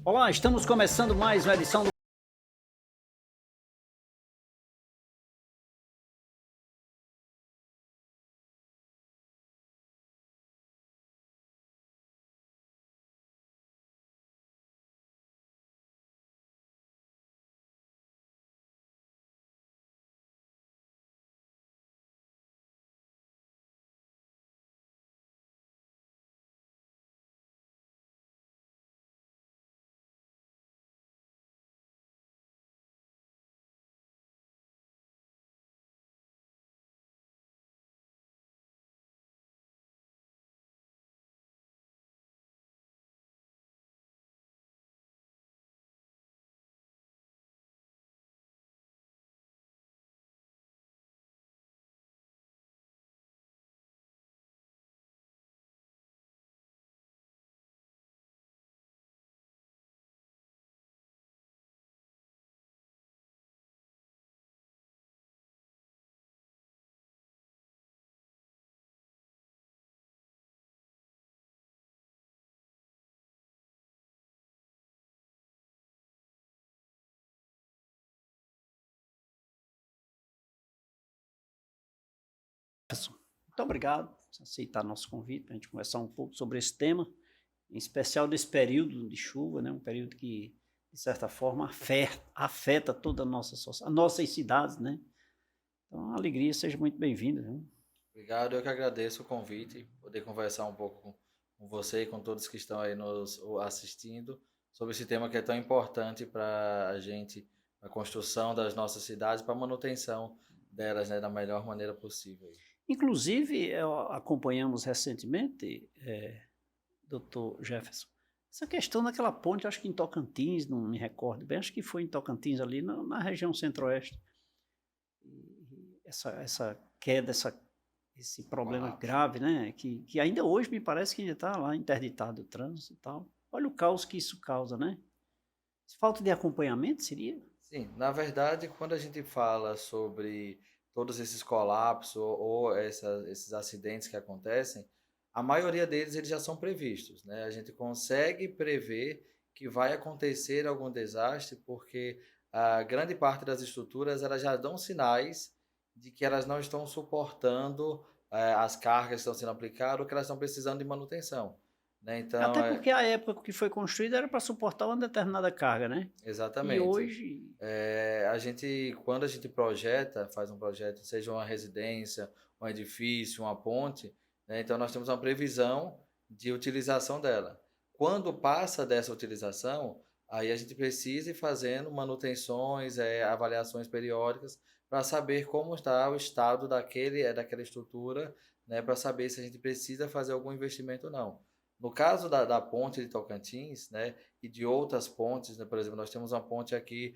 Olá, estamos começando mais uma edição do Muito obrigado por aceitar nosso convite para a gente conversar um pouco sobre esse tema, em especial desse período de chuva, né? Um período que, de certa forma, afeta toda a nossa sociedade, nossas cidades, né? Então, uma alegria, seja muito bem-vindo, viu? Obrigado, eu que agradeço o convite, poder conversar um pouco com você e com todos que estão aí nos assistindo sobre esse tema que é tão importante para a gente, a construção das nossas cidades, para a manutenção delas, né, da melhor maneira possível. Inclusive, acompanhamos recentemente, doutor Jefferson, essa questão daquela ponte, acho que em Tocantins, não me recordo bem, acho que foi em Tocantins ali, na região centro-oeste. Essa queda, esse problema Colapso. grave, né? Que ainda hoje me parece que ainda está lá interditado o trânsito e tal. Olha o caos que isso causa, né? Falta de acompanhamento seria? Sim, na verdade, quando a gente fala sobre todos esses colapsos ou esses acidentes que acontecem, a maioria deles eles já são previstos, né? A gente consegue prever que vai acontecer algum desastre porque a grande parte das estruturas elas já dão sinais de que elas não estão suportando as cargas que estão sendo aplicadas ou que elas estão precisando de manutenção, né? Então, Até porque a época que foi construída era para suportar uma determinada carga, né? E exatamente. hoje, A gente, quando a gente projeta, faz um projeto, seja uma residência, um edifício, uma ponte, né, então nós temos uma previsão de utilização dela. Quando passa dessa utilização, aí a gente precisa ir fazendo manutenções, avaliações periódicas para saber como está o estado daquela estrutura, né, para saber se a gente precisa fazer algum investimento ou não. No caso da ponte de Tocantins, né, e de outras pontes, né, por exemplo, nós temos uma ponte aqui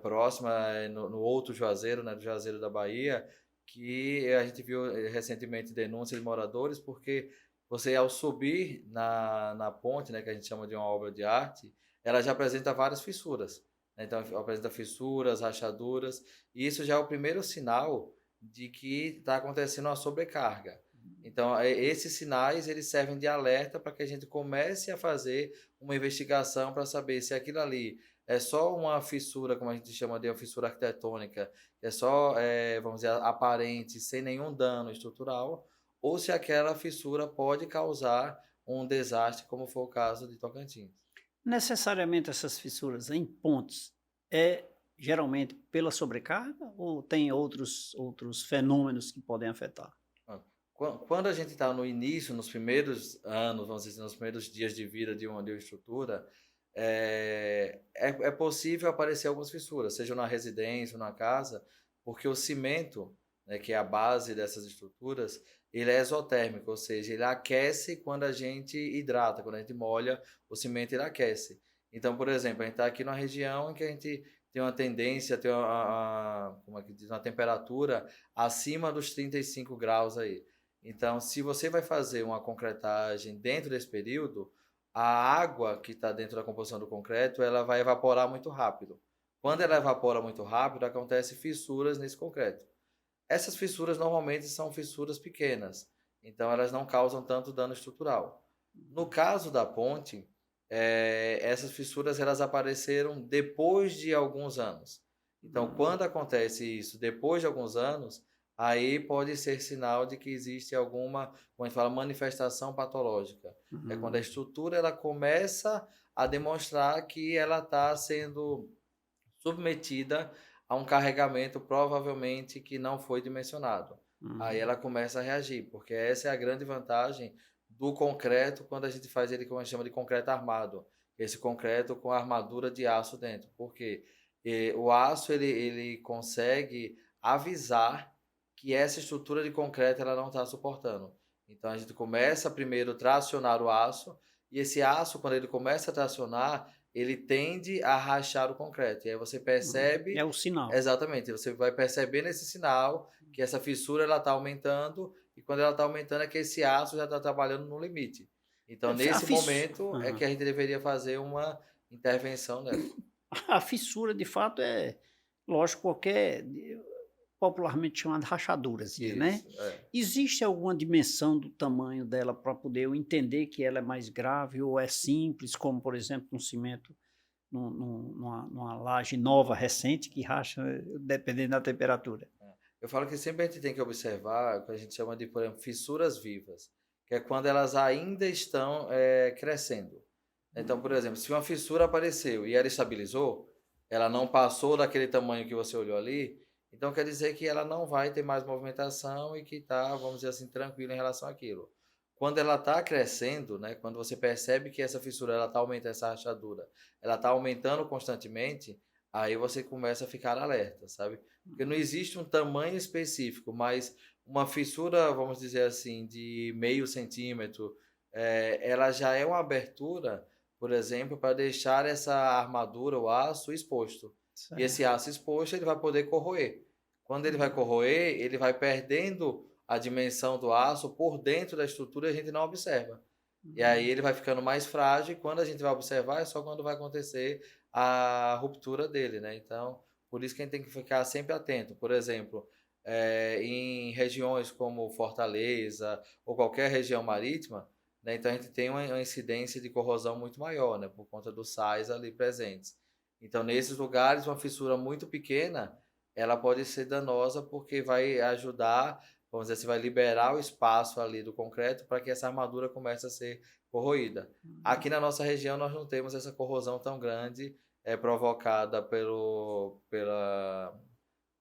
próxima, no outro Juazeiro, né, do Juazeiro da Bahia, que a gente viu recentemente denúncias de moradores, porque você, ao subir na ponte, né, que a gente chama de uma obra de arte, ela já apresenta várias fissuras, né? Então, apresenta fissuras, rachaduras, e isso já é o primeiro sinal de que está acontecendo uma sobrecarga. Então, esses sinais eles servem de alerta para que a gente comece a fazer uma investigação para saber se aquilo ali é só uma fissura, como a gente chama de uma fissura arquitetônica, que é só, vamos dizer, aparente, sem nenhum dano estrutural, ou se aquela fissura pode causar um desastre, como foi o caso de Tocantins. necessariamente essas fissuras em pontes é geralmente pela sobrecarga ou tem outros fenômenos que podem afetar? Ah, quando a gente está no início, nos primeiros anos, vamos dizer assim, nos primeiros dias de vida de uma estrutura, é possível aparecer algumas fissuras, seja na residência ou na casa, porque o cimento, né, que é a base dessas estruturas, ele é exotérmico, ou seja, ele aquece quando a gente hidrata, quando a gente molha, o cimento ele aquece. Então, por exemplo, a gente está aqui numa região em que a gente tem uma tendência a ter como é que diz, uma temperatura acima dos 35 graus aí. Então, se você vai fazer uma concretagem dentro desse período, a água que está dentro da composição do concreto, ela vai evaporar muito rápido. Quando ela evapora muito rápido, acontecem fissuras nesse concreto. Essas fissuras normalmente são fissuras pequenas, então elas não causam tanto dano estrutural. No caso da ponte, essas fissuras elas apareceram depois de alguns anos. Então, quando acontece isso depois de alguns anos, aí pode ser sinal de que existe alguma, como a gente fala, manifestação patológica. É quando a estrutura ela começa a demonstrar que ela está sendo submetida a um carregamento provavelmente que não foi dimensionado. Aí ela começa a reagir, porque essa é a grande vantagem do concreto quando a gente faz ele, como a gente chama de concreto armado. Esse concreto com armadura de aço dentro. Porque o aço ele consegue avisar que essa estrutura de concreto ela não está suportando. Então a gente começa primeiro a tracionar o aço, e esse aço, quando ele começa a tracionar, ele tende a rachar o concreto. E aí você percebe. É o sinal. Exatamente, você vai perceber nesse sinal que essa fissura ela está aumentando, e quando ela está aumentando é que esse aço já está trabalhando no limite. Então, nesse momento, é que a gente deveria fazer uma intervenção nela. A fissura, de fato, lógico, qualquer, popularmente chamada rachadura, assim, né? Existe alguma dimensão do tamanho dela para poder eu entender que ela é mais grave ou é simples, como, por exemplo, um cimento numa laje nova, recente, que racha dependendo da temperatura? Eu falo que sempre a gente tem que observar o que a gente chama de, por exemplo, fissuras vivas, que é quando elas ainda estão crescendo. Então, por exemplo, se uma fissura apareceu e ela estabilizou, ela não passou daquele tamanho que você olhou ali, então quer dizer que ela não vai ter mais movimentação e que está, vamos dizer assim, tranquila em relação àquilo. Quando ela está crescendo, né, quando você percebe que essa fissura ela está aumentando, essa rachadura, ela está aumentando constantemente, aí você começa a ficar alerta, sabe? Porque não existe um tamanho específico, mas uma fissura, vamos dizer assim, de meio centímetro, ela já é uma abertura, por exemplo, para deixar essa armadura, o aço, exposto. Certo. E esse aço exposto, ele vai poder corroer. Quando ele vai corroer, ele vai perdendo a dimensão do aço por dentro da estrutura e a gente não observa. E aí ele vai ficando mais frágil, e quando a gente vai observar é só quando vai acontecer a ruptura dele, né? Então, por isso que a gente tem que ficar sempre atento. Por exemplo, em regiões como Fortaleza ou qualquer região marítima, né? Então a gente tem uma incidência de corrosão muito maior, né? Por conta dos sais ali presentes. Então, nesses lugares, uma fissura muito pequena, ela pode ser danosa porque vai ajudar, vamos dizer assim, vai liberar o espaço ali do concreto para que essa armadura comece a ser corroída. Aqui na nossa região nós não temos essa corrosão tão grande, provocada como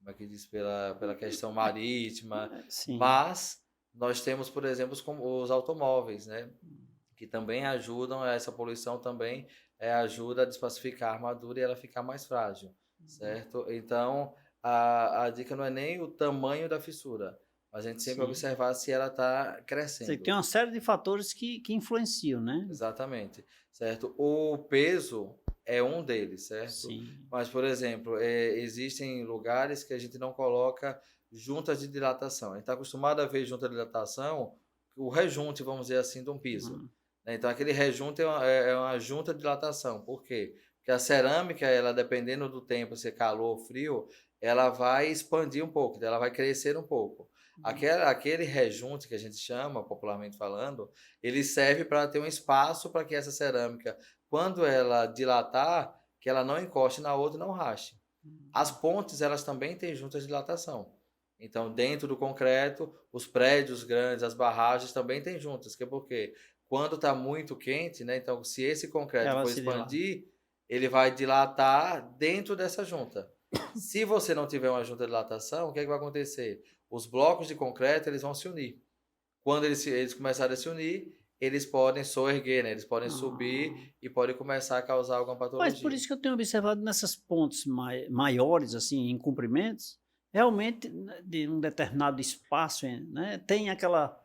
é que diz, pela questão marítima, mas nós temos, por exemplo, os automóveis, né? Que também ajudam, essa poluição também ajuda a despacificar a armadura e ela ficar mais frágil, certo? Então, a dica não é nem o tamanho da fissura, mas a gente sempre observar se ela está crescendo. Tem uma série de fatores que influenciam, né? Exatamente, certo? O peso é um deles, certo? Sim. Mas, por exemplo, existem lugares que a gente não coloca juntas de dilatação. A gente está acostumado a ver junta de dilatação, o rejunte, vamos dizer assim, de um piso. Então, aquele rejunte é uma junta de dilatação. Por quê? Porque a cerâmica, ela dependendo do tempo, se é calor ou frio, ela vai expandir um pouco, ela vai crescer um pouco. Aquele rejunte que a gente chama, popularmente falando, ele serve para ter um espaço para que essa cerâmica, quando ela dilatar, que ela não encoste na outra e não rache. As pontes, elas também têm juntas de dilatação. Então, dentro do concreto, os prédios grandes, as barragens também têm juntas, que é porque quando está muito quente, né? Então, se esse concreto for expandir, ele vai dilatar dentro dessa junta. Se você não tiver uma junta de dilatação, o que é que vai acontecer? Os blocos de concreto, eles vão se unir. Quando eles começarem a se unir, eles podem soerguer, né? Eles podem subir e podem começar a causar alguma patologia. Mas por isso que eu tenho observado nessas pontes maiores, assim, em comprimentos, realmente, de um determinado espaço, né? Tem aquela...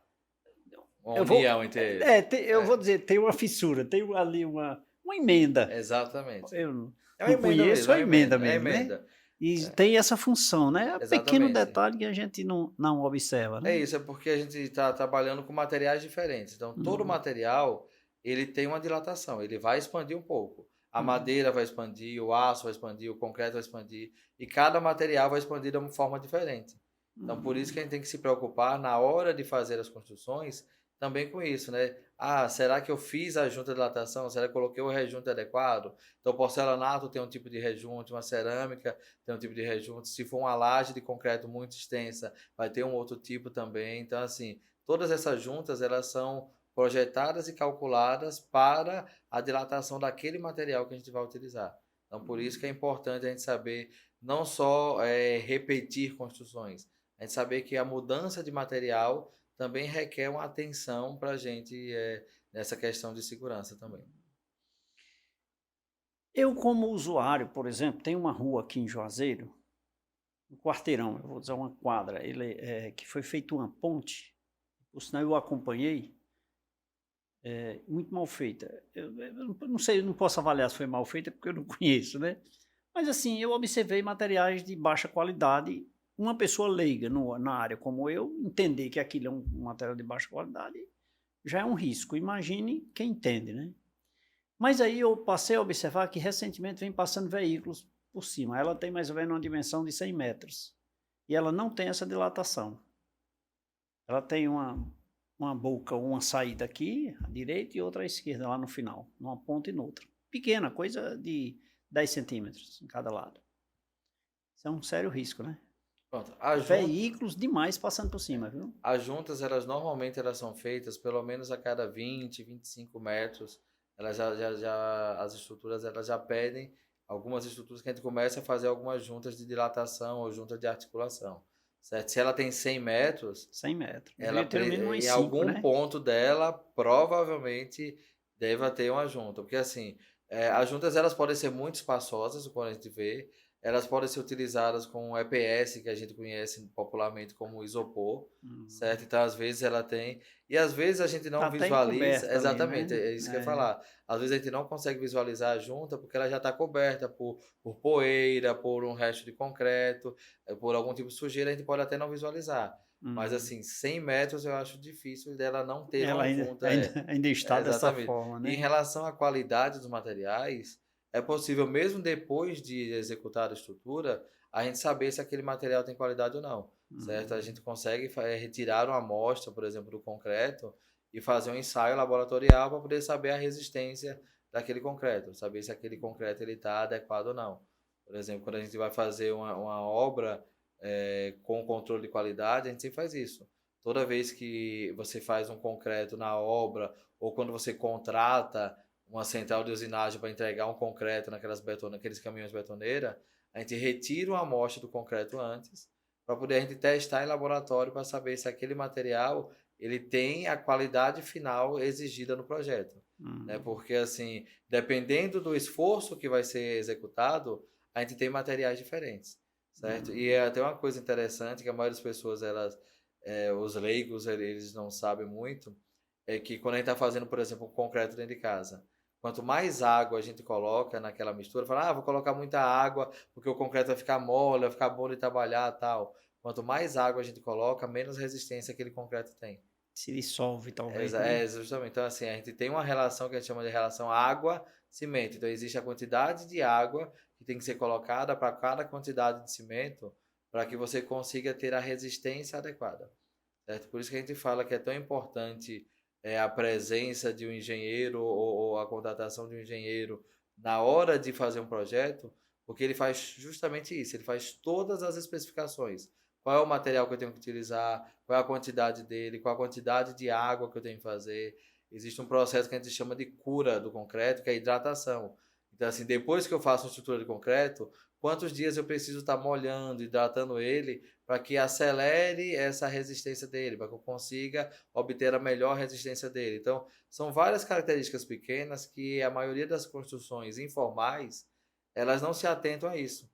Uma união entre eles. Eu vou dizer, tem uma fissura, tem ali uma emenda. Exatamente. Eu não conheço a emenda mesmo, emenda. Né? E tem essa função, né? É um pequeno detalhe que a gente não observa, né? É isso, é porque a gente está trabalhando com materiais diferentes. Então, todo material, ele tem uma dilatação, ele vai expandir um pouco. A madeira vai expandir, o aço vai expandir, o concreto vai expandir, e cada material vai expandir de uma forma diferente. Então, por isso que a gente tem que se preocupar na hora de fazer as construções, também com isso, né? Ah, será que eu fiz a junta de dilatação? Será que eu coloquei o rejunte adequado? Então, porcelanato tem um tipo de rejunte, uma cerâmica tem um tipo de rejunte. Se for uma laje de concreto muito extensa, vai ter um outro tipo também. Então, assim, todas essas juntas, elas são projetadas e calculadas para a dilatação daquele material que a gente vai utilizar. Então, por isso que é importante a gente saber não só repetir construções, a gente saber que a mudança de material também requer uma atenção para a gente nessa questão de segurança também. Eu, como usuário, por exemplo, tem uma rua aqui em Juazeiro, um quarteirão, eu vou dizer uma quadra, que foi feita uma ponte, por sinal eu acompanhei, muito mal feita. Eu não sei, eu não posso avaliar se foi mal feita porque eu não conheço, né? Mas assim, eu observei materiais de baixa qualidade. Uma pessoa leiga na área como eu, entender que aquilo é um material de baixa qualidade, já é um risco. Imagine quem entende, né? Mas aí eu passei a observar que recentemente vem passando veículos por cima. Ela tem mais ou menos uma dimensão de 100 metros. E ela não tem essa dilatação. Ela tem uma boca, uma saída aqui, à direita, e outra à esquerda, lá no final. Numa ponta e noutra. Pequena, coisa de 10 centímetros em cada lado. Isso é um sério risco, né? Pronto. Veículos demais passando por cima, viu? As juntas, normalmente elas são feitas pelo menos a cada 20, 25 metros. Elas as estruturas elas já pedem, algumas estruturas que a gente começa a fazer algumas juntas de dilatação ou juntas de articulação. Certo? Se ela tem 100 metros, 100 metros. ela, Deveria ter no mínimo umas em 5, algum né? ponto dela, provavelmente deva ter uma junta. Porque assim, as juntas elas podem ser muito espaçosas, quando a gente vê. Elas podem ser utilizadas com EPS, que a gente conhece popularmente como isopor, certo? Então, às vezes ela tem... E às vezes a gente não Tá até visualiza... encoberta ali, Exatamente, né? é isso que eu ia falar. Às vezes a gente não consegue visualizar a junta porque ela já está coberta por poeira, por um resto de concreto, por algum tipo de sujeira, a gente pode até não visualizar. Mas assim, 100 metros eu acho difícil dela não ter Ela uma ainda, junta. ainda está dessa Exatamente. forma, E em né? relação à qualidade dos materiais, é possível, mesmo depois de executar a estrutura, a gente saber se aquele material tem qualidade ou não, certo? A gente consegue retirar uma amostra, por exemplo, do concreto e fazer um ensaio laboratorial para poder saber a resistência daquele concreto, saber se aquele concreto está adequado ou não. Por exemplo, quando a gente vai fazer uma obra com controle de qualidade, a gente sempre faz isso. Toda vez que você faz um concreto na obra ou quando você contrata uma central de usinagem para entregar um concreto naqueles caminhões betoneira, a gente retira uma amostra do concreto antes para poder a gente testar em laboratório para saber se aquele material ele tem a qualidade final exigida no projeto. Né? Porque, assim, dependendo do esforço que vai ser executado, a gente tem materiais diferentes, certo? E é até uma coisa interessante que a maioria das pessoas, os leigos, eles não sabem muito, é que quando a gente está fazendo, por exemplo, um concreto dentro de casa, quanto mais água a gente coloca naquela mistura, fala, vou colocar muita água porque o concreto vai ficar mole, vai ficar bom de trabalhar tal. Quanto mais água a gente coloca, menos resistência aquele concreto tem. Se dissolve, talvez, né? Justamente. Então, assim, a gente tem uma relação que a gente chama de relação água-cimento. Então, existe a quantidade de água que tem que ser colocada para cada quantidade de cimento para que você consiga ter a resistência adequada. Certo? Por isso que a gente fala que é tão importante a presença de um engenheiro ou a contratação de um engenheiro na hora de fazer um projeto, porque ele faz justamente isso, ele faz todas as especificações. Qual é o material que eu tenho que utilizar, qual é a quantidade dele, qual a quantidade de água que eu tenho que fazer. Existe um processo que a gente chama de cura do concreto, que é a hidratação. Então, assim, depois que eu faço uma estrutura de concreto, quantos dias eu preciso estar molhando, hidratando ele, para que acelere essa resistência dele, para que eu consiga obter a melhor resistência dele. Então, são várias características pequenas que a maioria das construções informais, elas não se atentam a isso.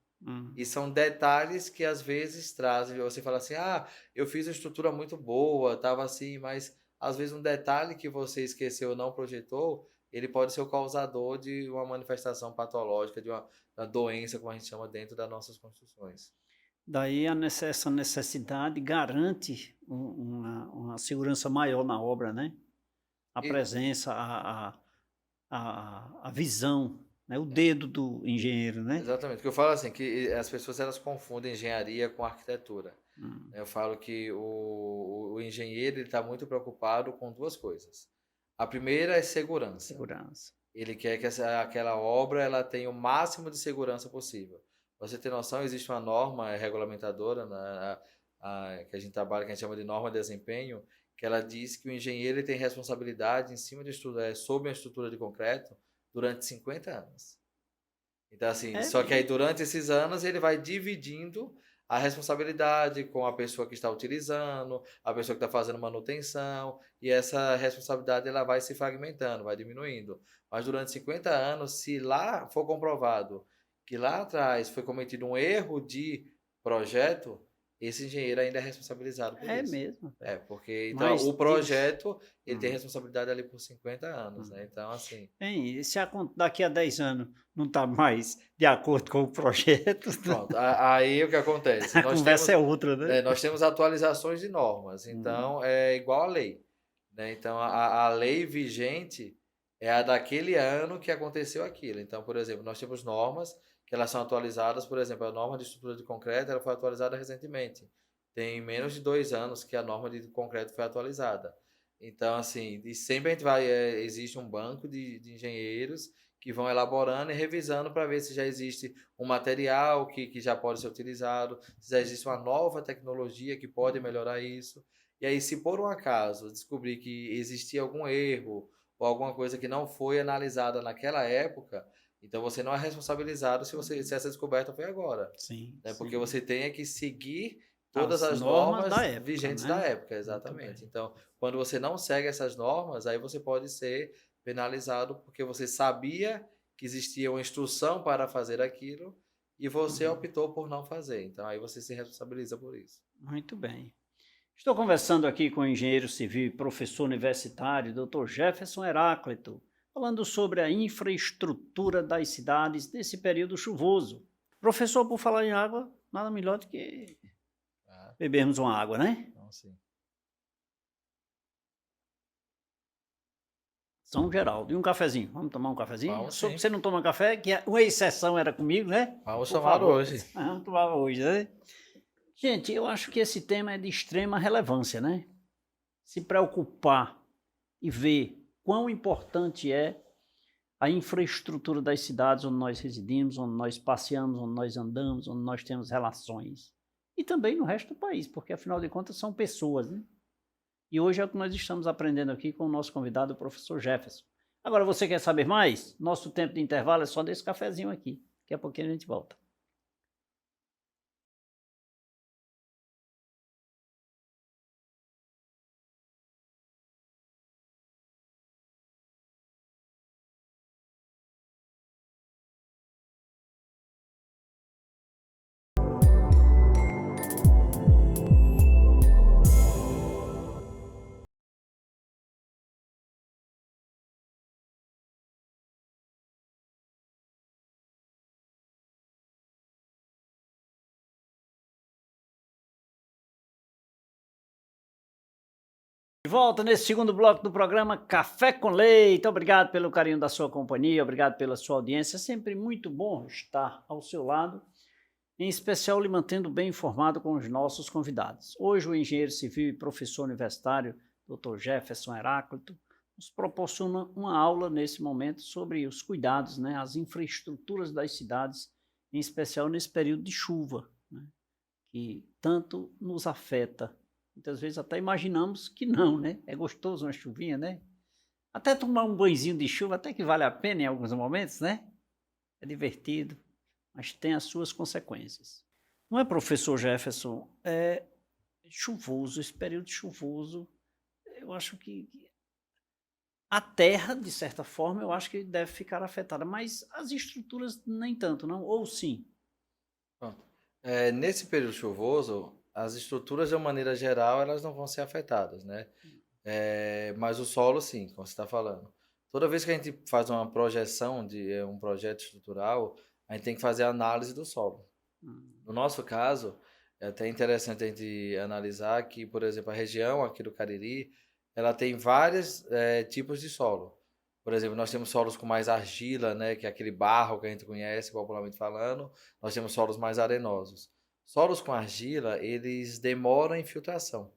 E são detalhes que às vezes trazem, você fala assim, eu fiz uma estrutura muito boa, estava assim, mas às vezes um detalhe que você esqueceu ou não projetou, ele pode ser o causador de uma manifestação patológica, de uma doença, como a gente chama, dentro das nossas construções. Daí essa necessidade garante uma segurança maior na obra, né? A E, presença, a visão né? O dedo do engenheiro, né? Exatamente. Porque eu falo assim, que as pessoas elas confundem engenharia com arquitetura. Hum, Eu falo que o engenheiro está muito preocupado com duas coisas. A primeira é segurança. segurança. Ele quer que aquela obra ela tenha o máximo de segurança possível. Pra você ter noção, existe uma norma regulamentadora que a gente trabalha, que a gente chama de norma de desempenho, que ela diz que o engenheiro ele tem responsabilidade em cima de sobre uma estrutura de concreto durante 50 anos. Então, assim, É só que aí mesmo. durante esses anos ele vai dividindo a responsabilidade com a pessoa que está utilizando, a pessoa que está fazendo manutenção, e essa responsabilidade ela vai se fragmentando, vai diminuindo. Mas durante 50 anos, se lá for comprovado que lá atrás foi cometido um erro de projeto, esse engenheiro ainda é responsabilizado por É isso. mesmo, velho. Porque então Mas o projeto ele tem hum, responsabilidade ali por 50 anos, né? hum. Então, assim, Hein, e se daqui a 10 anos não está mais de acordo com o projeto, pronto. Aí o que acontece? a conversa é outra, né? Nós temos atualizações de normas, Hum, então é igual à lei, né? Então a lei vigente é a daquele ano que aconteceu aquilo. Então, por exemplo, nós temos normas que elas são atualizadas, por exemplo, a norma de estrutura de concreto ela foi atualizada recentemente. Tem menos de 2 anos que a norma de concreto foi atualizada. Então, assim, e sempre a gente vai, existe um banco de engenheiros que vão elaborando e revisando para ver se já existe um material que já pode ser utilizado, se já existe uma nova tecnologia que pode melhorar isso. E aí, se por um acaso descobrir que existia algum erro ou alguma coisa que não foi analisada naquela época, então você não é responsabilizado se essa descoberta foi agora, sim, né? Porque sim. você tem que seguir todas As as normas da normas época, vigentes da né? época, Muito exatamente. bem. Então, quando você não segue essas normas, aí você pode ser penalizado porque você sabia que existia uma instrução para fazer aquilo e você Uhum. optou por não fazer. Então aí você se responsabiliza por isso. Muito bem. Estou conversando aqui com o engenheiro civil e professor universitário, Dr. Jefferson Heráclito, falando sobre a infraestrutura das cidades nesse período chuvoso. Professor, por falar em água, nada melhor do que Ah, bebermos uma água, né? então sim. São Geraldo. E um cafezinho. Vamos tomar um cafezinho? Vamos sim. Você não toma café? Que uma exceção era comigo, né? Vamos Por tomar favor. hoje. Ah, tomava hoje, né? Gente, eu acho que esse tema é de extrema relevância, né? Se preocupar e ver quão importante é a infraestrutura das cidades onde nós residimos, onde nós passeamos, onde nós andamos, onde nós temos relações. E também no resto do país, porque afinal de contas são pessoas, né? E hoje é o que nós estamos aprendendo aqui com o nosso convidado, o professor Jefferson. Agora, você quer saber mais? Nosso tempo de intervalo é só desse cafezinho aqui. Daqui a pouquinho a gente volta. De volta nesse segundo bloco do programa Café com Leite. Obrigado pelo carinho da sua companhia, obrigado pela sua audiência. É sempre muito bom estar ao seu lado, em especial lhe mantendo bem informado com os nossos convidados. Hoje o engenheiro civil e professor universitário, Dr. Jefferson Heráclito, nos proporciona uma aula nesse momento sobre os cuidados, né, as infraestruturas das cidades, em especial nesse período de chuva, né, que tanto nos afeta. Muitas vezes até imaginamos que não, né? É gostoso uma chuvinha, né? Até tomar um banhozinho de chuva até que vale a pena em alguns momentos, né? É divertido, mas tem as suas consequências. Não é, professor Jefferson? É chuvoso, esse período chuvoso, eu acho que a terra, de certa forma, eu acho que deve ficar afetada, mas as estruturas nem tanto, não? Ou sim? Pronto. Nesse período chuvoso, as estruturas, de uma maneira geral, elas não vão ser afetadas, né? Mas o solo, sim, como você está falando. Toda vez que a gente faz uma projeção de um projeto estrutural, a gente tem que fazer a análise do solo. Hum, No nosso caso, é até interessante a gente analisar que, por exemplo, a região aqui do Cariri, ela tem vários tipos de solo. Por exemplo, nós temos solos com mais argila, né, que é aquele barro que a gente conhece popularmente falando. Nós temos solos mais arenosos. Solos com argila, eles demoram a infiltração,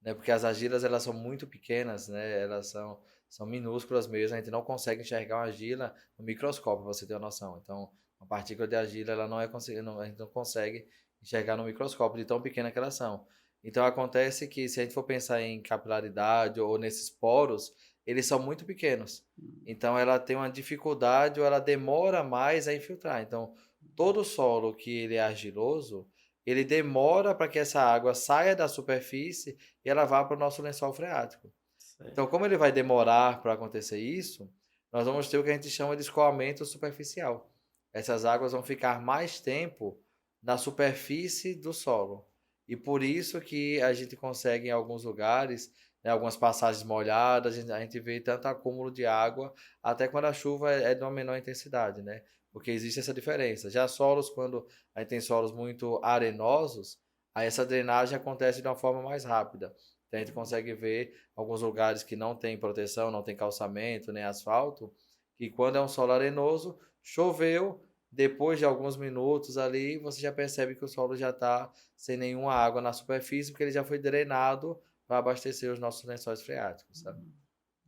né, porque as argilas elas são muito pequenas, né, são minúsculas mesmo, a gente não consegue enxergar uma argila no microscópio, pra você ter uma noção. Então, uma partícula de argila, ela não é, a gente não consegue enxergar no microscópio de tão pequena que elas são. Então, acontece que se a gente for pensar em capilaridade ou nesses poros, eles são muito pequenos. Então, ela tem uma dificuldade ou ela demora mais a infiltrar. Então, todo solo que ele é argiloso, ele demora para que essa água saia da superfície e ela vá para o nosso lençol freático. Então, Certo. como ele vai demorar para acontecer isso, nós vamos ter o que a gente chama de escoamento superficial. Essas águas vão ficar mais tempo na superfície do solo. E por isso que a gente consegue em alguns lugares, né, algumas passagens molhadas, a gente vê tanto acúmulo de água, até quando a chuva é de uma menor intensidade, né? Porque existe essa diferença. Já solos, quando a gente tem solos muito arenosos, aí essa drenagem acontece de uma forma mais rápida. Então a gente consegue ver alguns lugares que não tem proteção, não tem calçamento, nem asfalto, que quando é um solo arenoso, choveu, depois de alguns minutos ali, você já percebe que o solo já está sem nenhuma água na superfície, porque ele já foi drenado para abastecer os nossos lençóis freáticos, sabe?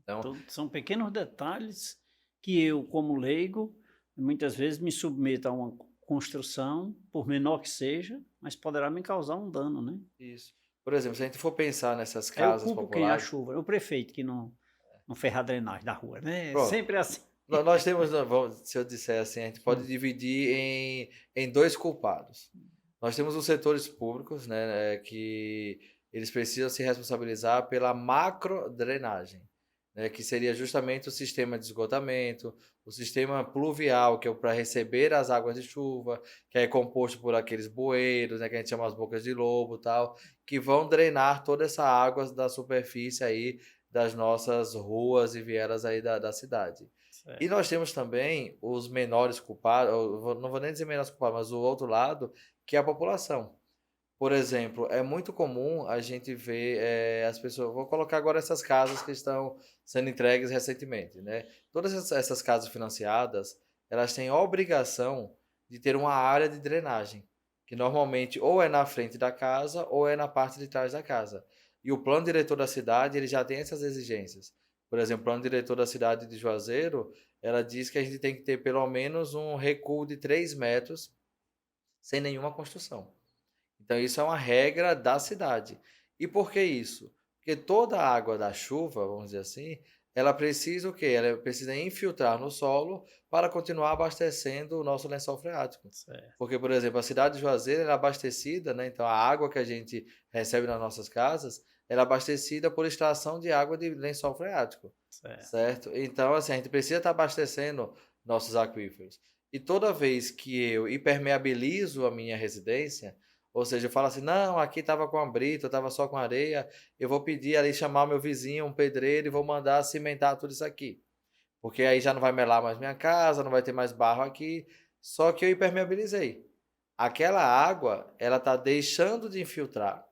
Então, Então, são pequenos detalhes que eu, como leigo, muitas vezes me submeto a uma construção, por menor que seja, mas poderá me causar um dano, né? isso. Por exemplo, se a gente for pensar nessas Aí eu casas culpo quem? A populares, chuva. É o prefeito que não fez a drenagem da rua, né? É pronto. sempre assim. Nós temos, se eu disser assim, a gente pode dividir em dois culpados. Nós temos os setores públicos, né, que eles precisam se responsabilizar pela macrodrenagem, né, que seria justamente o sistema de esgotamento, o sistema pluvial, que é para receber as águas de chuva, que é composto por aqueles bueiros, né, que a gente chama as bocas de lobo, tal, que vão drenar toda essa água da superfície aí das nossas ruas e vielas aí da cidade. E Certo. nós temos também os menores culpados, não vou nem dizer menores culpados, mas o outro lado, que é a população. Por exemplo, é muito comum a gente ver as pessoas. Vou colocar agora essas casas que estão sendo entregues recentemente, né? Todas essas casas financiadas, elas têm obrigação de ter uma área de drenagem, que normalmente ou é na frente da casa ou é na parte de trás da casa. E o plano diretor da cidade, ele já tem essas exigências. Por exemplo, o plano diretor da cidade de Juazeiro, ela diz que a gente tem que ter pelo menos um recuo de 3 metros sem nenhuma construção. Então, isso é uma regra da cidade. E por que isso? Porque toda a água da chuva, vamos dizer assim, ela precisa o quê? Ela precisa infiltrar no solo para continuar abastecendo o nosso lençol freático. Certo. Porque, por exemplo, a cidade de Juazeiro é abastecida, né? Então, a água que a gente recebe nas nossas casas, ela é abastecida por extração de água de lençol freático, Certo. certo? Então, assim, a gente precisa estar abastecendo nossos aquíferos. E toda vez que eu impermeabilizo a minha residência, ou seja, eu falo assim, não, aqui estava com a brita, estava só com areia, eu vou pedir ali, chamar meu vizinho, um pedreiro, e vou mandar cimentar tudo isso aqui. Porque aí já não vai melar mais minha casa, não vai ter mais barro aqui, só que eu impermeabilizei. Aquela água, ela está deixando de infiltrar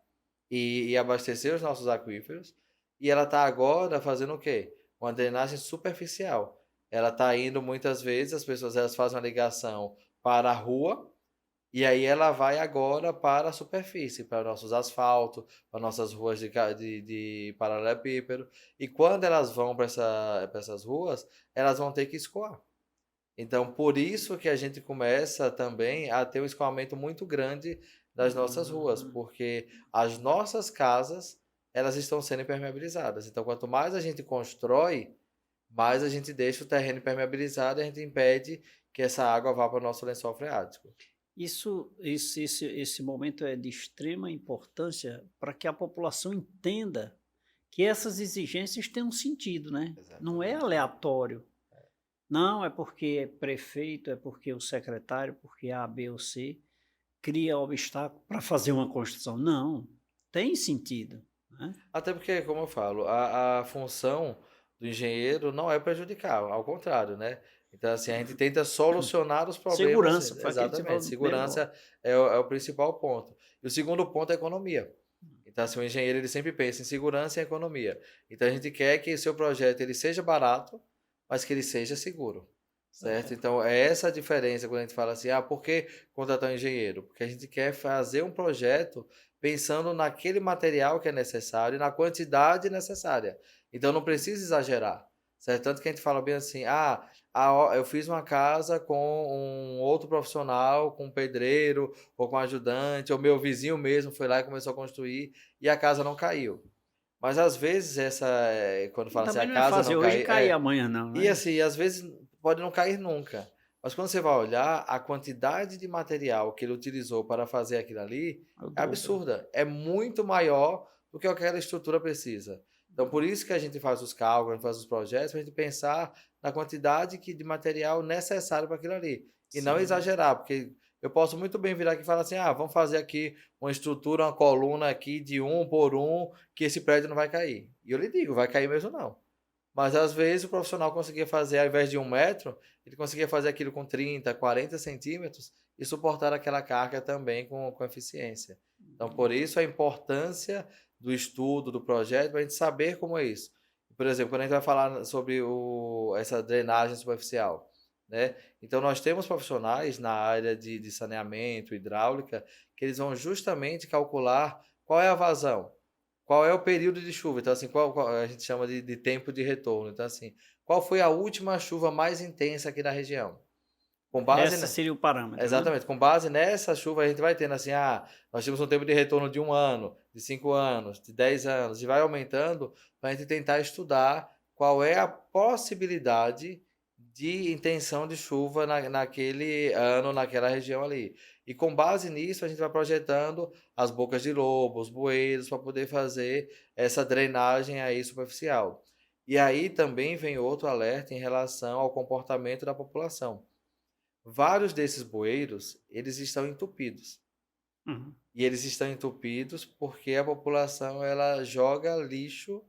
e abastecer os nossos aquíferos, e ela está agora fazendo o quê? Uma drenagem superficial. Ela está indo muitas vezes, as pessoas elas fazem uma ligação para a rua, e aí ela vai agora para a superfície, para nossos asfaltos, para nossas ruas de paralelepípedo. E quando elas vão para essas ruas, elas vão ter que escoar. Então, por isso que a gente começa também a ter um escoamento muito grande das nossas ruas, porque as nossas casas, elas estão sendo impermeabilizadas. Então, quanto mais a gente constrói, mais a gente deixa o terreno impermeabilizado e a gente impede que essa água vá para o nosso lençol freático. Esse momento é de extrema importância para que a população entenda que essas exigências têm um sentido, né? Não é Exatamente. aleatório. Não é porque é prefeito, é porque o secretário, porque A, B ou C cria obstáculo para fazer uma construção. Não, tem sentido, né? Até porque, como eu falo, a função do engenheiro não é prejudicar, ao contrário, né? Então, assim, a gente tenta solucionar os problemas, Segurança, foi aquilo que você exatamente. falou meio agora. Segurança é o principal ponto. E o segundo ponto é a economia. Então, assim, o engenheiro ele sempre pensa em segurança e economia. Então, a gente quer que o seu projeto ele seja barato, mas que ele seja seguro. Certo? Então, é essa a diferença quando a gente fala assim, por que contratar um engenheiro? Porque a gente quer fazer um projeto pensando naquele material que é necessário e na quantidade necessária. Então, não precisa exagerar, certo? Tanto que a gente fala bem assim, eu fiz uma casa com um outro profissional, com um pedreiro, ou com um ajudante, ou meu vizinho mesmo foi lá e começou a construir, e a casa não caiu. Mas, às vezes, quando fala assim, Também a não é casa fazer não hoje e cai... cair amanhã, não, E né? assim, às vezes pode não cair nunca. Mas quando você vai olhar, a quantidade de material que ele utilizou para fazer aquilo ali É o é dobro. absurda. É muito maior do que aquela estrutura precisa. Então, por isso que a gente faz os cálculos, a gente faz os projetos, para a gente pensar na quantidade de material necessário para aquilo ali. E não Sim. exagerar, porque eu posso muito bem virar aqui e falar assim, vamos fazer aqui uma estrutura, uma coluna aqui de 1 por 1, que esse prédio não vai cair. E eu lhe digo, vai cair mesmo não. Mas às vezes o profissional conseguia fazer, ao invés de 1 metro, ele conseguia fazer aquilo com 30, 40 centímetros e suportar aquela carga também com eficiência. Então, por isso a importância do estudo, do projeto, para a gente saber como é isso. Por exemplo, quando a gente vai falar sobre essa drenagem superficial, né? Então, nós temos profissionais na área de saneamento, hidráulica, que eles vão justamente calcular qual é a vazão. Qual é o período de chuva? Então, assim, qual a gente chama de tempo de retorno. Então, assim, qual foi a última chuva mais intensa aqui na região? Com base, Esse seria o parâmetro, né? exatamente, com base nessa chuva, a gente vai tendo assim, nós temos um tempo de retorno de 1 ano, de 5 anos, de 10 anos, e vai aumentando para a gente tentar estudar qual é a possibilidade de intenção de chuva naquele ano, naquela região ali. E com base nisso, a gente vai projetando as bocas de lobo, os bueiros, para poder fazer essa drenagem aí superficial. E aí também vem outro alerta em relação ao comportamento da população. Vários desses bueiros, eles estão entupidos. Uhum. E eles estão entupidos porque a população ela joga lixo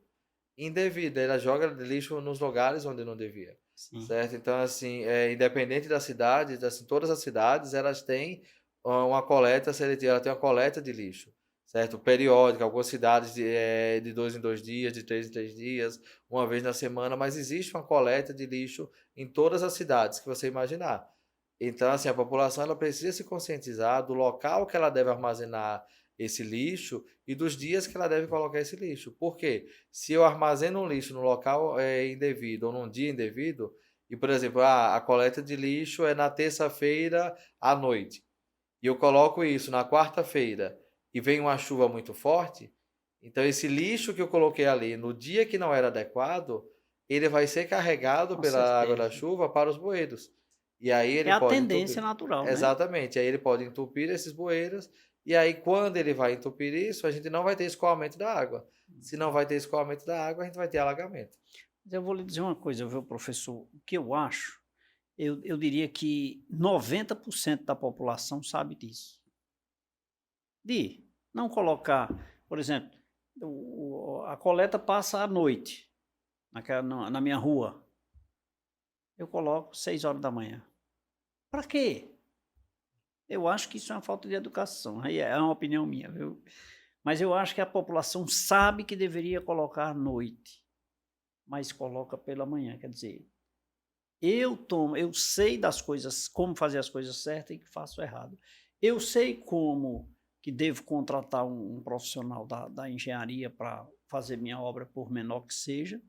indevido, ela joga lixo nos lugares onde não devia, Sim. certo? Então, assim, independente da cidade, assim, todas as cidades, elas têm uma coleta seletiva, ela tem uma coleta de lixo, certo? Periódica, algumas cidades de 2 em 2 dias, de 3 em 3 dias, uma vez na semana, mas existe uma coleta de lixo em todas as cidades que você imaginar. Então, assim, a população ela precisa se conscientizar do local que ela deve armazenar esse lixo e dos dias que ela deve colocar esse lixo. Por quê? Se eu armazeno um lixo no local indevido ou num dia indevido, e, por exemplo, a coleta de lixo é na terça-feira à noite, e eu coloco isso na quarta-feira e vem uma chuva muito forte, então esse lixo que eu coloquei ali no dia que não era adequado, ele vai ser carregado Com pela água da certeza. chuva para os bueiros. E aí É ele a pode tendência entupir. natural, né? Exatamente. Aí ele pode entupir esses bueiros. E aí, quando ele vai entupir isso, a gente não vai ter escoamento da água. Se não vai ter escoamento da água, a gente vai ter alagamento. Mas eu vou lhe dizer uma coisa, viu, professor? O que eu acho, eu diria que 90% da população sabe disso. De não colocar, por exemplo, a coleta passa à noite na minha rua. Eu coloco 6 horas da manhã. Para quê? Eu acho que isso é uma falta de educação. Aí é uma opinião minha, viu? Mas eu acho que a população sabe que deveria colocar à noite, mas coloca pela manhã. Quer dizer, eu sei das coisas, como fazer as coisas certas e que faço errado. Eu sei como que devo contratar um profissional da engenharia para fazer minha obra, por menor que seja.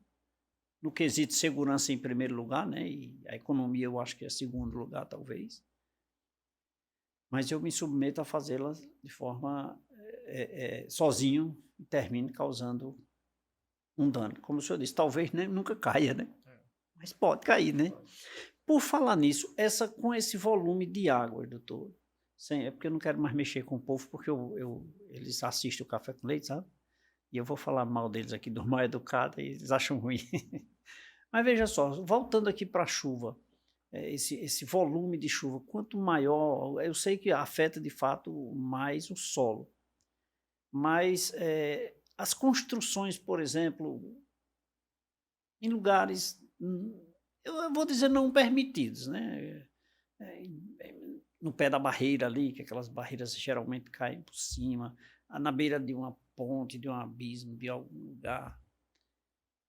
No quesito segurança em primeiro lugar, né? E a economia eu acho que é segundo lugar, talvez. Mas eu me submeto a fazê-las de forma sozinho e termine causando um dano. Como o senhor disse, talvez nunca caia, né? Mas pode cair, né? Por falar nisso, com esse volume de água, doutor, é porque eu não quero mais mexer com o povo, porque eles assistem o Café com Leite, sabe? E eu vou falar mal deles aqui, do mal educado, e eles acham ruim. Mas veja só, voltando aqui para a chuva, esse volume de chuva, quanto maior, eu sei que afeta de fato mais o solo, mas as construções, por exemplo, em lugares, eu vou dizer não permitidos, né? No pé da barreira ali, que aquelas barreiras geralmente caem por cima, na beira de uma ponte, de um abismo, de algum lugar.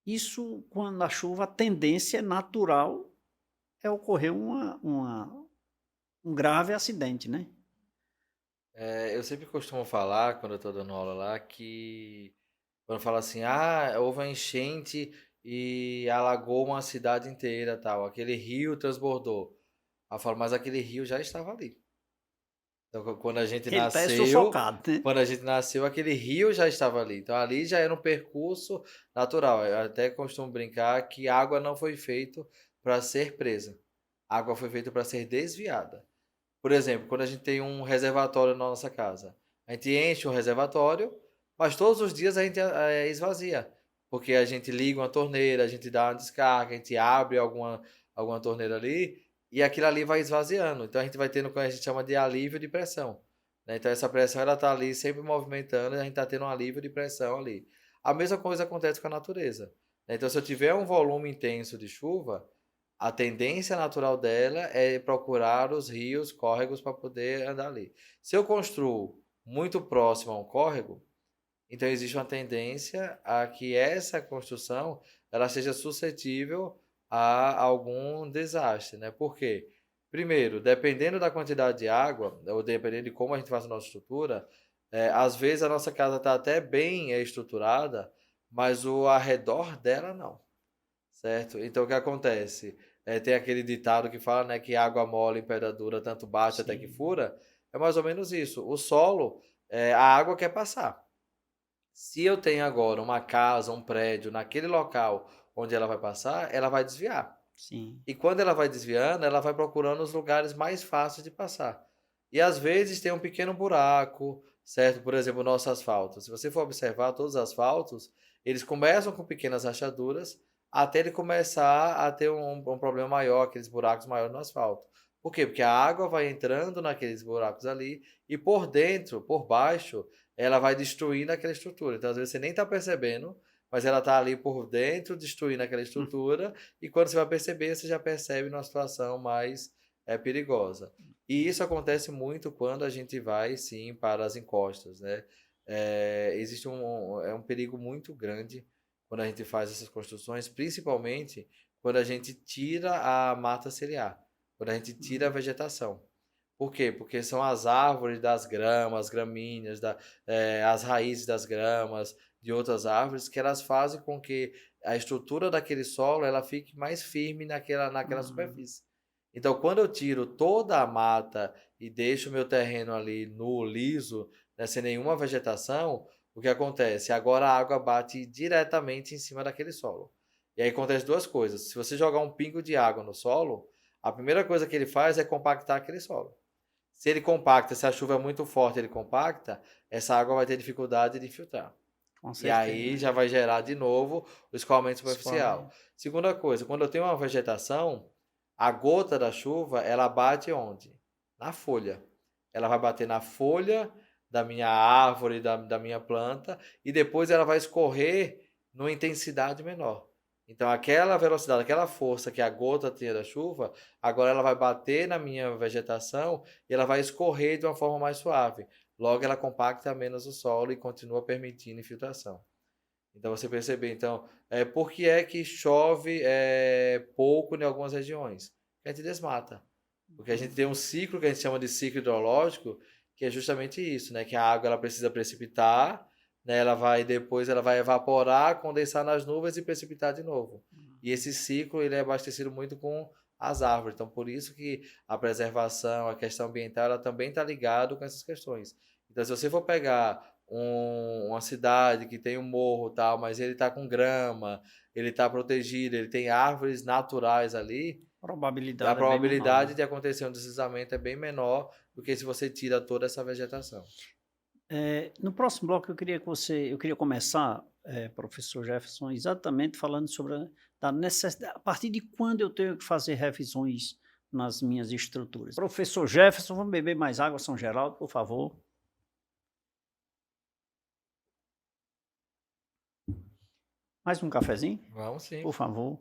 Isso, quando a chuva, a tendência natural é ocorrer um grave acidente, né? Eu sempre costumo falar, quando eu estou dando aula lá, que quando fala assim, houve uma enchente e alagou uma cidade inteira, tal, aquele rio transbordou. Aí eu falo, mas aquele rio já estava ali. Então, Ele está sufocado, né? quando a gente nasceu, aquele rio já estava ali. Então, ali já era um percurso natural. Eu até costumo brincar que água não foi feita para ser presa. A água foi feita para ser desviada. Por exemplo, quando a gente tem um reservatório na nossa casa, a gente enche o reservatório, mas todos os dias a gente esvazia, porque a gente liga uma torneira, a gente dá uma descarga, a gente abre alguma torneira ali e aquilo ali vai esvaziando. Então a gente vai tendo o que a gente chama de alívio de pressão, né? Então essa pressão ela está ali sempre movimentando e a gente está tendo um alívio de pressão ali. A mesma coisa acontece com a natureza, né? Então se eu tiver um volume intenso de chuva, a tendência natural dela é procurar os rios, córregos para poder andar ali. Se eu construo muito próximo a um córrego, então existe uma tendência a que essa construção ela seja suscetível a algum desastre, né? Por quê? Primeiro, dependendo da quantidade de água, ou dependendo de como a gente faz a nossa estrutura, às vezes a nossa casa está até bem estruturada, mas o arredor dela não. Certo? Então o que acontece? Tem aquele ditado que fala, né, que água mole em pedra dura, tanto bate até que Sim. fura. É mais ou menos isso. O solo, a água quer passar. Se eu tenho agora uma casa, um prédio, naquele local onde ela vai passar, ela vai desviar. Sim. E quando ela vai desviando, ela vai procurando os lugares mais fáceis de passar. E às vezes tem um pequeno buraco, certo? Por exemplo, o nosso asfalto. Se você for observar todos os asfaltos, eles começam com pequenas rachaduras até ele começar a ter um problema maior, aqueles buracos maiores no asfalto. Por quê? Porque a água vai entrando naqueles buracos ali e por dentro, por baixo, ela vai destruindo aquela estrutura. Então, às vezes, você nem está percebendo, mas ela está ali por dentro, destruindo aquela estrutura e quando você vai perceber, você já percebe numa situação mais perigosa. E isso acontece muito quando a gente vai, sim, para as encostas, né? Existe um perigo muito grande quando a gente faz essas construções, principalmente quando a gente tira a mata ciliar, quando a gente tira a vegetação. Por quê? Porque são as árvores das gramas, gramíneas, as raízes das gramas, de outras árvores, que elas fazem com que a estrutura daquele solo ela fique mais firme naquela Uhum. superfície. Então, quando eu tiro toda a mata e deixo o meu terreno ali no liso, né, sem nenhuma vegetação, o que acontece? Agora a água bate diretamente em cima daquele solo. E aí acontece duas coisas. Se você jogar um pingo de água no solo, a primeira coisa que ele faz é compactar aquele solo. Se ele compacta, se a chuva é muito forte, ele compacta, essa água vai ter dificuldade de filtrar. Com E certeza, aí já né? vai gerar de novo o escoamento superficial. Escoamento. Segunda coisa, quando eu tenho uma vegetação, a gota da chuva, ela bate onde? Na folha. Ela vai bater na folha da minha árvore, da minha planta, e depois ela vai escorrer numa intensidade menor. Então, aquela velocidade, aquela força que a gota tinha da chuva, agora ela vai bater na minha vegetação e ela vai escorrer de uma forma mais suave. Logo, ela compacta menos o solo e continua permitindo infiltração. Então, você percebe, então, por que é que chove pouco em algumas regiões? Porque a gente desmata. Porque a gente tem um ciclo que a gente chama de ciclo hidrológico, que é justamente isso, né? Que a água ela precisa precipitar, né? Ela vai evaporar, condensar nas nuvens e precipitar de novo. E esse ciclo ele é abastecido muito com as árvores. Então, por isso que a preservação, a questão ambiental, ela também está ligado com essas questões. Então, se você for pegar uma cidade que tem um morro tal, mas ele está com grama, ele está protegido, ele tem árvores naturais ali, A a probabilidade é bem menor, probabilidade né? de acontecer um deslizamento é bem menor do que se você tira toda essa vegetação. No próximo bloco eu queria começar, professor Jefferson, exatamente falando sobre da necessidade, a partir de quando eu tenho que fazer revisões nas minhas estruturas. Professor Jefferson, vamos beber mais água, São Geraldo, por favor. Mais um cafezinho, Vamos sim. por favor.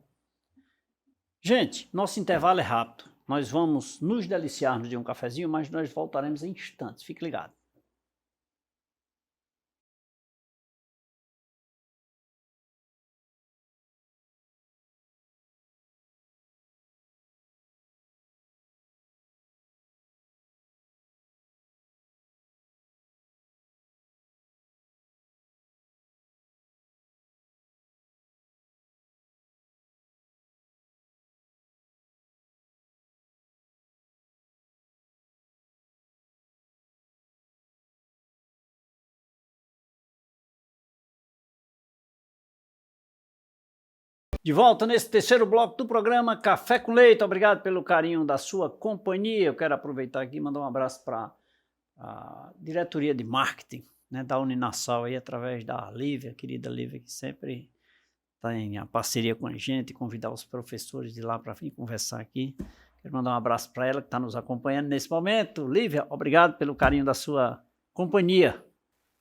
Gente, nosso intervalo é rápido. Nós vamos nos deliciarmos de um cafezinho, mas nós voltaremos em instantes. Fique ligado. De volta nesse terceiro bloco do programa Café com Leite. Obrigado pelo carinho da sua companhia. Eu quero aproveitar aqui e mandar um abraço para a diretoria de marketing, né, da Uninasal, aí, através da Lívia, querida Lívia, que sempre tem a parceria com a gente, convidar os professores de lá para vir conversar aqui. Quero mandar um abraço para ela que está nos acompanhando nesse momento. Lívia, obrigado pelo carinho da sua companhia.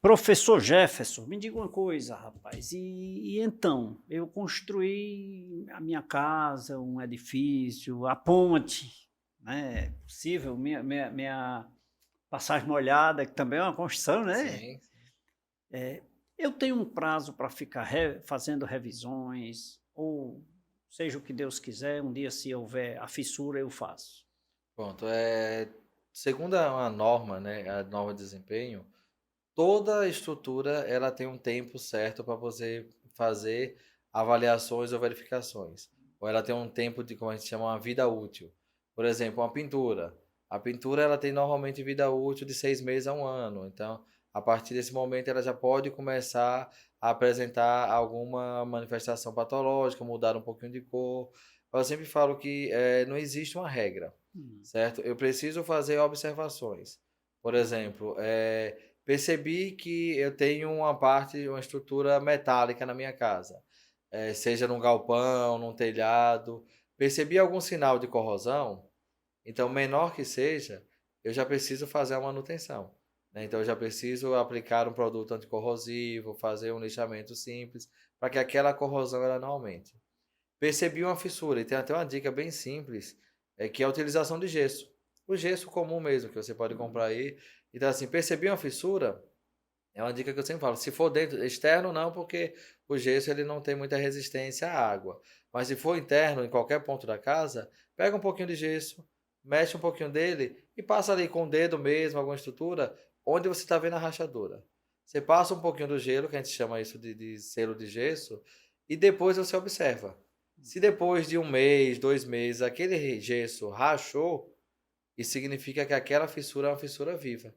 Professor Jefferson, me diga uma coisa, rapaz, e então, eu construí a minha casa, um edifício, a ponte, né, é possível, minha passagem molhada, que também é uma construção, né? Sim. Eu tenho um prazo para ficar fazendo revisões, ou seja o que Deus quiser, um dia se houver a fissura eu faço. Pronto, segundo a norma, né, a norma de desempenho, toda estrutura ela tem um tempo certo para você fazer avaliações ou verificações. Ou ela tem um tempo de, como a gente chama, uma vida útil. Por exemplo, uma pintura. A pintura ela tem normalmente vida útil de 6 meses a 1 ano. Então, a partir desse momento, ela já pode começar a apresentar alguma manifestação patológica, mudar um pouquinho de cor. Eu sempre falo que não existe uma regra, certo? Eu preciso fazer observações. Por exemplo, percebi que eu tenho uma estrutura metálica na minha casa, seja num galpão, num telhado. Percebi algum sinal de corrosão, então, menor que seja, eu já preciso fazer a manutenção, né? Então, eu já preciso aplicar um produto anticorrosivo, fazer um lixamento simples, para que aquela corrosão ela não aumente. Percebi uma fissura, e tem até uma dica bem simples, que é a utilização de gesso. O gesso comum mesmo, que você pode comprar aí. Então, assim, percebi uma fissura, é uma dica que eu sempre falo. Se for dentro, externo não, porque o gesso ele não tem muita resistência à água. Mas se for interno, em qualquer ponto da casa, pega um pouquinho de gesso, mexe um pouquinho dele e passa ali com o dedo mesmo, alguma estrutura, onde você está vendo a rachadura. Você passa um pouquinho do gelo, que a gente chama isso de selo de gesso, e depois você observa. Se depois de 1 mês, 2 meses, aquele gesso rachou, isso significa que aquela fissura é uma fissura viva.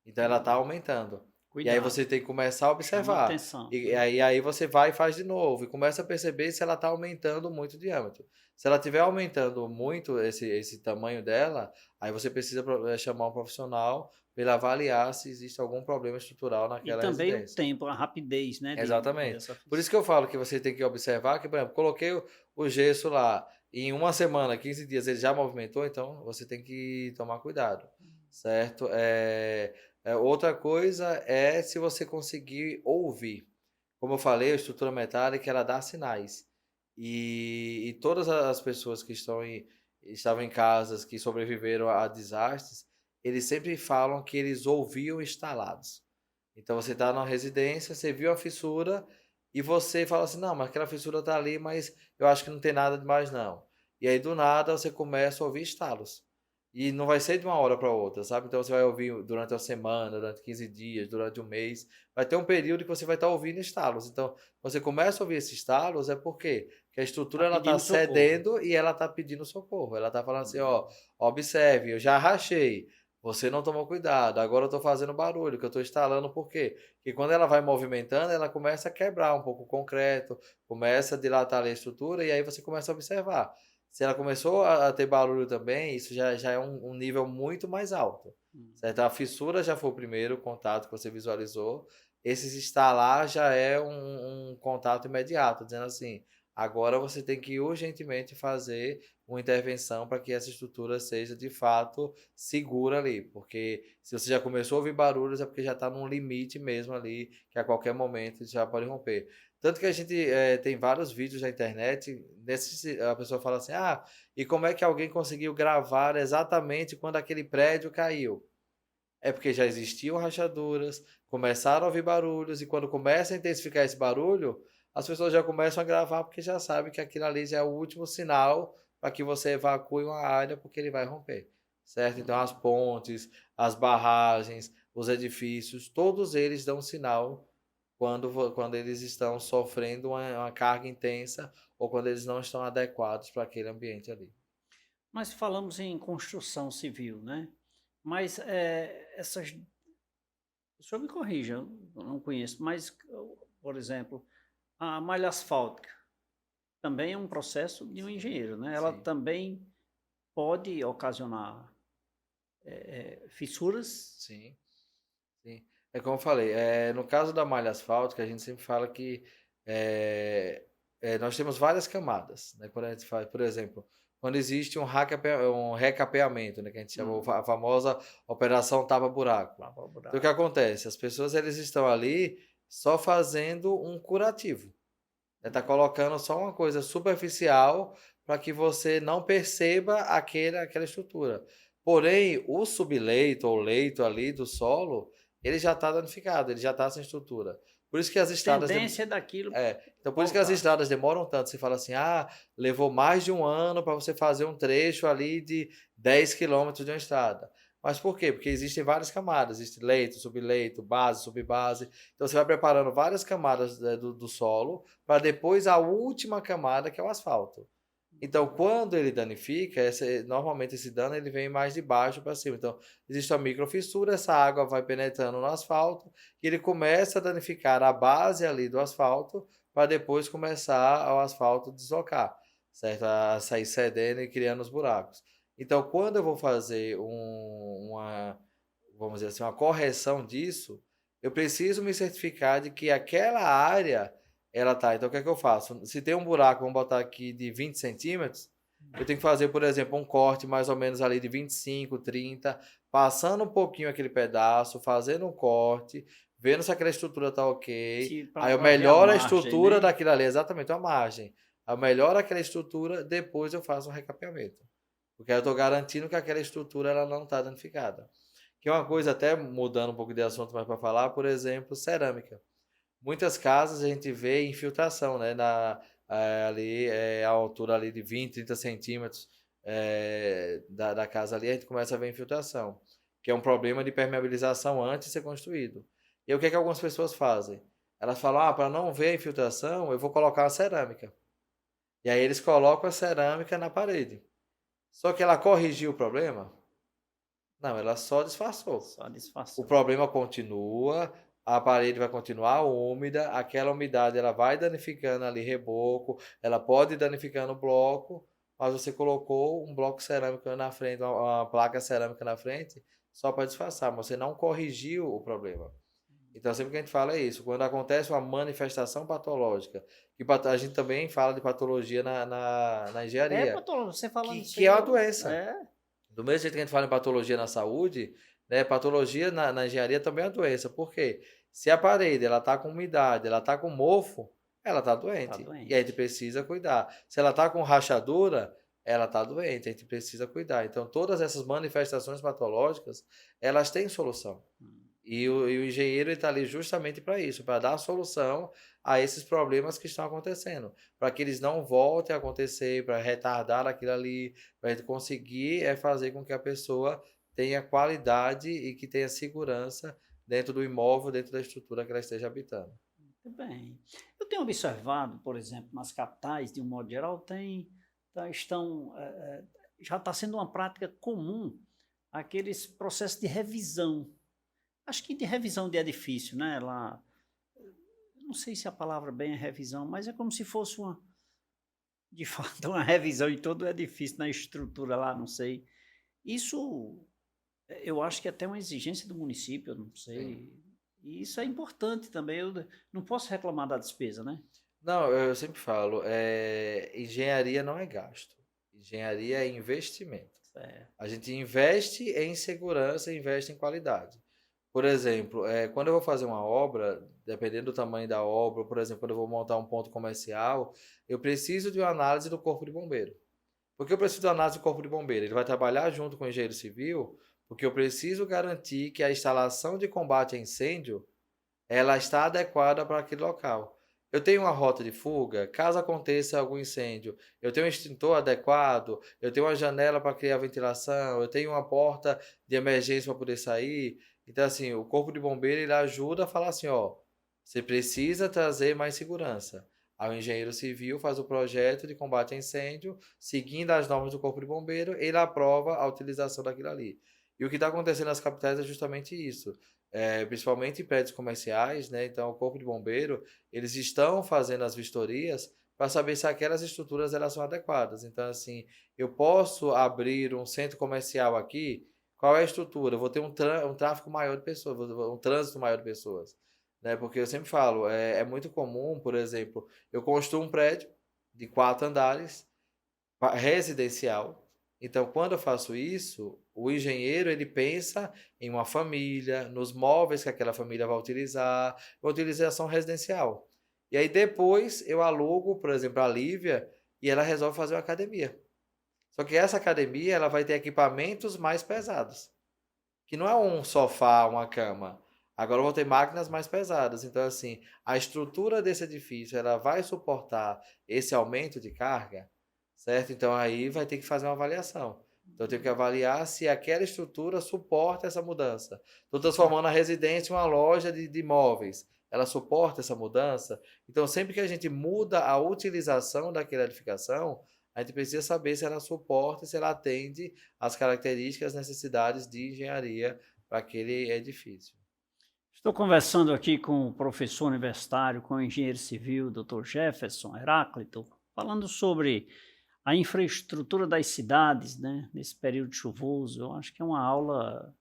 Então ela está aumentando. E aí Cuidado, você tem que começar a chama observar. atenção. E aí você vai e faz de novo. E começa a perceber se ela está aumentando muito o diâmetro. Se ela estiver aumentando muito esse tamanho dela, aí você precisa chamar um profissional para ele avaliar se existe algum problema estrutural E naquela também o residência. tempo, a rapidez, né, Exatamente. dessa Por isso que eu falo que você tem que observar que, por exemplo, coloquei o gesso lá, em 1 semana, 15 dias, ele já movimentou, então você tem que tomar cuidado, certo? Outra coisa é se você conseguir ouvir. Como eu falei, a estrutura metálica, ela dá sinais. E todas as pessoas que estavam em casas, que sobreviveram a desastres, eles sempre falam que eles ouviam estalados. Então você está numa residência, você viu a fissura e você fala assim, não, mas aquela fissura está ali, mas eu acho que não tem nada demais não. E aí do nada você começa a ouvir estalos. E não vai ser de uma hora para outra, sabe? Então você vai ouvir durante a semana, durante 15 dias, durante um mês. Vai ter um período que você vai estar ouvindo estalos. Então, você começa a ouvir esses estalos, é por quê? Porque a estrutura ela está cedendo e ela está pedindo socorro. Ela está falando assim, ó, observe, eu já rachei. Você não tomou cuidado, agora eu estou fazendo barulho, que eu estou instalando, por quê? Porque quando ela vai movimentando, ela começa a quebrar um pouco o concreto, começa a dilatar ali a estrutura, e aí você começa a observar. Se ela começou a ter barulho também, isso já é um nível muito mais alto, certo? A fissura já foi o primeiro contato que você visualizou, esses instalar já é um contato imediato, dizendo assim, agora você tem que urgentemente fazer uma intervenção para que essa estrutura seja de fato segura ali, porque se você já começou a ouvir barulhos é porque já está num limite mesmo ali, que a qualquer momento já pode romper. Tanto que a gente tem vários vídeos na internet, a pessoa fala assim, e como é que alguém conseguiu gravar exatamente quando aquele prédio caiu? É porque já existiam rachaduras, começaram a ouvir barulhos, e quando começa a intensificar esse barulho, as pessoas já começam a gravar porque já sabem que aquilo ali já é o último sinal para que você evacue uma área porque ele vai romper, certo? Então as pontes, as barragens, os edifícios, todos eles dão sinal quando eles estão sofrendo uma carga intensa ou quando eles não estão adequados para aquele ambiente ali. Mas falamos em construção civil, né? Mas essas. O senhor me corrija, eu não conheço, mas, por exemplo, a malha asfáltica. também é um processo de um engenheiro, né? Ela Sim, também pode ocasionar fissuras. sim, sim. É como eu falei, no caso da malha asfáltica, a gente sempre fala que é, nós temos várias camadas, né? Quando a gente faz, por exemplo, quando existe um recapeamento, né? Que a gente chama a famosa operação tapa-buraco. Lavar o Então, o que buraco. acontece? As pessoas eles estão ali só fazendo um curativo. Tá colocando só uma coisa superficial para que você não perceba aquela estrutura. Porém, o subleito ou leito ali do solo, ele já está danificado, ele já está sem estrutura. Por isso que as estradas Tendência daquilo então por isso que as voltar. estradas demoram tanto. Você fala assim, levou mais de um ano para você fazer um trecho ali de 10 quilômetros de uma estrada. Mas por quê? Porque existem várias camadas, existe leito, subleito, base, subbase. Então você vai preparando várias camadas do solo para depois a última camada que é o asfalto. Então, quando ele danifica, normalmente esse dano ele vem mais de baixo para cima. Então, existe uma microfissura, essa água vai penetrando no asfalto e ele começa a danificar a base ali do asfalto para depois começar o asfalto deslocar, certo? A sair cedendo e criando os buracos. Então, quando eu vou fazer vamos dizer assim, uma correção disso, eu preciso me certificar de que aquela área ela tá. Então, o que é que eu faço? Se tem um buraco, vamos botar aqui de 20 centímetros, eu tenho que fazer, por exemplo, um corte mais ou menos ali de 25, 30, passando um pouquinho aquele pedaço, fazendo um corte, vendo se aquela estrutura tá ok. Aí eu Para ver a melhoro a margem, estrutura né? daquilo ali, exatamente, a margem. Eu melhoro aquela estrutura, depois eu faço um recapeamento. Porque eu estou garantindo que aquela estrutura ela não está danificada. Que é uma coisa, até mudando um pouco de assunto mais para falar, por exemplo, cerâmica. Muitas casas a gente vê infiltração, né? Ali, a altura ali de 20, 30 centímetros da casa ali, a gente começa a ver infiltração, que é um problema de permeabilização antes de ser construído. E o que é que algumas pessoas fazem? Elas falam, para não ver a infiltração, eu vou colocar a cerâmica. E aí eles colocam a cerâmica na parede. Só que ela corrigiu o problema? Não, ela só disfarçou. Só O disfarçou. problema continua, a parede vai continuar úmida, aquela umidade ela vai danificando ali reboco, ela pode ir danificando o bloco, mas você colocou um bloco cerâmico na frente, uma placa cerâmica na frente, só para disfarçar, mas você não corrigiu o problema. Então, sempre que a gente fala é isso, quando acontece uma manifestação patológica, que a gente também fala de patologia na engenharia, Patológico, você falando isso que aí, é uma doença. é, Do mesmo jeito que a gente fala em patologia na saúde, né, patologia na engenharia também é uma doença. Por quê? Se a parede ela está com umidade, ela está com mofo, ela está tá doente. E a gente doente. precisa cuidar. Se ela está com rachadura, ela está doente. A gente precisa cuidar. Então, todas essas manifestações patológicas, elas têm solução. E o engenheiro está ali justamente para isso, para dar solução a esses problemas que estão acontecendo, para que eles não voltem a acontecer, para retardar aquilo ali, para a gente conseguir fazer com que a pessoa tenha qualidade e que tenha segurança dentro do imóvel, dentro da estrutura que ela esteja habitando. Muito bem. Eu tenho observado, por exemplo, nas capitais, de um modo geral, já está sendo uma prática comum aqueles processos de revisão. Acho que de revisão de edifício, né? Lá, não sei se a palavra bem é revisão, mas é como se fosse de fato, uma revisão em todo o edifício, na estrutura lá, não sei. Isso, eu acho que é até uma exigência do município, eu não Sim. sei. E isso é importante também. Eu não posso reclamar da despesa, né? Não, eu sempre falo, engenharia não é gasto. Engenharia é investimento. É, A gente investe em segurança, investe em qualidade. Por exemplo, quando eu vou fazer uma obra, dependendo do tamanho da obra, por exemplo, quando eu vou montar um ponto comercial, eu preciso de uma análise do Corpo de Bombeiro. Por que eu preciso da análise do Corpo de Bombeiro? Ele vai trabalhar junto com o engenheiro civil, porque eu preciso garantir que a instalação de combate a incêndio ela está adequada para aquele local. Eu tenho uma rota de fuga, caso aconteça algum incêndio, eu tenho um extintor adequado, eu tenho uma janela para criar ventilação, eu tenho uma porta de emergência para poder sair. Então, assim, o Corpo de Bombeiro ele ajuda a falar assim, ó, você precisa trazer mais segurança. Aí o engenheiro civil faz o projeto de combate a incêndio, seguindo as normas do Corpo de Bombeiro, ele aprova a utilização daquilo ali. E o que está acontecendo nas capitais é justamente isso. Principalmente em prédios comerciais, né? Então, o Corpo de Bombeiro, eles estão fazendo as vistorias para saber se aquelas estruturas elas são adequadas. Então, assim, eu posso abrir um centro comercial aqui, qual é a estrutura? Eu vou ter um tráfego maior de pessoas, um trânsito maior de pessoas. Né? Porque eu sempre falo, é muito comum, por exemplo, eu construo um prédio de 4 andares, residencial. Então, quando eu faço isso, o engenheiro ele pensa em uma família, nos móveis que aquela família vai utilizar, uma utilização residencial. E aí depois eu alugo, por exemplo, a Lívia e ela resolve fazer uma academia. Só que essa academia ela vai ter equipamentos mais pesados, que não é um sofá, uma cama. Agora eu vou ter máquinas mais pesadas. Então, assim, a estrutura desse edifício ela vai suportar esse aumento de carga, certo? Então, aí vai ter que fazer uma avaliação. Então, eu tenho que avaliar se aquela estrutura suporta essa mudança. Estou transformando a residência em uma loja de imóveis. Ela suporta essa mudança? Então, sempre que a gente muda a utilização daquela edificação, a gente precisa saber se ela suporta, se ela atende às características, necessidades de engenharia para aquele edifício. Estou conversando aqui com o professor universitário, com o engenheiro civil, Dr. Jefferson Heráclito, falando sobre a infraestrutura das cidades, né, nesse período chuvoso. Eu acho que é uma aula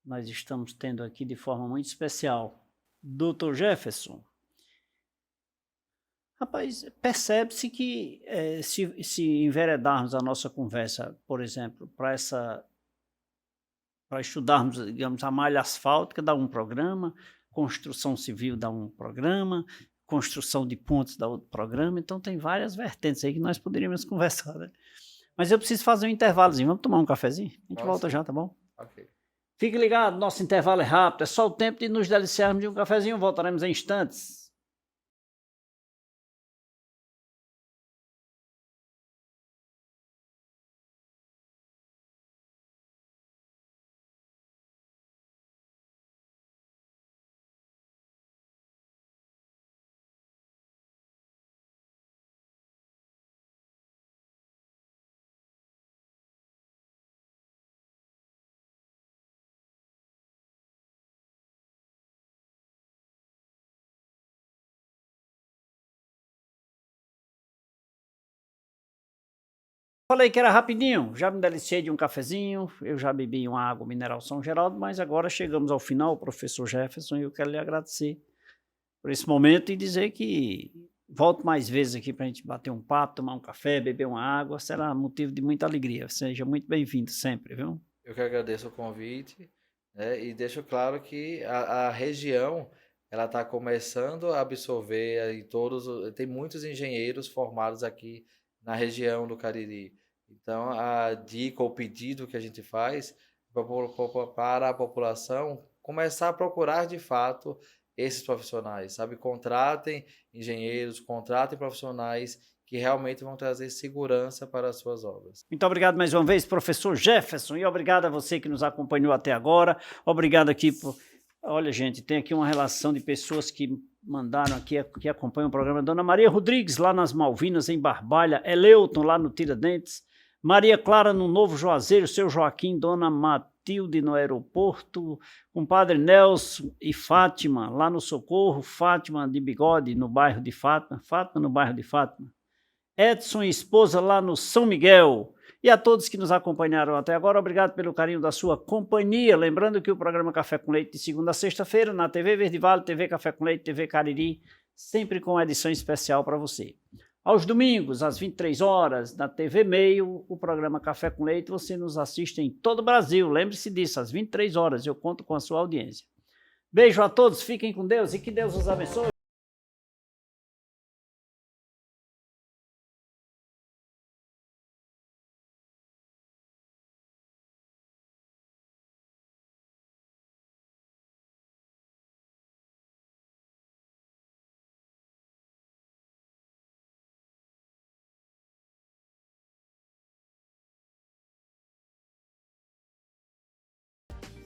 que nós estamos tendo aqui de forma muito especial. Dr. Jefferson, rapaz, percebe-se que se enveredarmos a nossa conversa, por exemplo, para estudarmos, digamos, a malha asfáltica dá um programa, construção civil dá um programa, construção de pontes dá outro programa, então tem várias vertentes aí que nós poderíamos conversar, né? Mas eu preciso fazer um intervalozinho, vamos tomar um cafezinho? A gente volta já, tá bom? Ok. Fique ligado, nosso intervalo é rápido, é só o tempo de nos deliciarmos de um cafezinho, voltaremos em instantes. Falei que era rapidinho, já me deliciei de um cafezinho, eu já bebi uma água mineral São Geraldo, mas agora chegamos ao final, professor Jefferson, e eu quero lhe agradecer por esse momento e dizer que volto mais vezes aqui para a gente bater um papo, tomar um café, beber uma água, será motivo de muita alegria. Seja muito bem-vindo sempre, viu? Eu que agradeço o convite, né, e deixo claro que a região ela está começando a absorver aí tem muitos engenheiros formados aqui na região do Cariri. Então, a dica, o pedido que a gente faz para a população começar a procurar de fato esses profissionais, sabe? Contratem engenheiros, contratem profissionais que realmente vão trazer segurança para as suas obras. Muito obrigado mais uma vez, professor Jefferson, e obrigado a você que nos acompanhou até agora. Obrigado aqui por... Olha, gente, tem aqui uma relação de pessoas que mandaram aqui, que acompanham o programa. Dona Maria Rodrigues, lá nas Malvinas, em Barbalha. Eleuton, lá no Tiradentes. Maria Clara, no Novo Juazeiro. Seu Joaquim, Dona Matilde, no aeroporto. Compadre Nelson e Fátima, lá no Socorro. Fátima de Bigode, no bairro de Fátima. Fátima, no bairro de Fátima. Edson e esposa, lá no São Miguel. E a todos que nos acompanharam até agora, obrigado pelo carinho da sua companhia. Lembrando que o programa Café com Leite de segunda a sexta-feira na TV Verde Vale, TV Café com Leite, TV Cariri, sempre com edição especial para você. Aos domingos, às 23 horas, na TV Meio, o programa Café com Leite, você nos assiste em todo o Brasil. Lembre-se disso, às 23 horas, eu conto com a sua audiência. Beijo a todos, fiquem com Deus e que Deus os abençoe.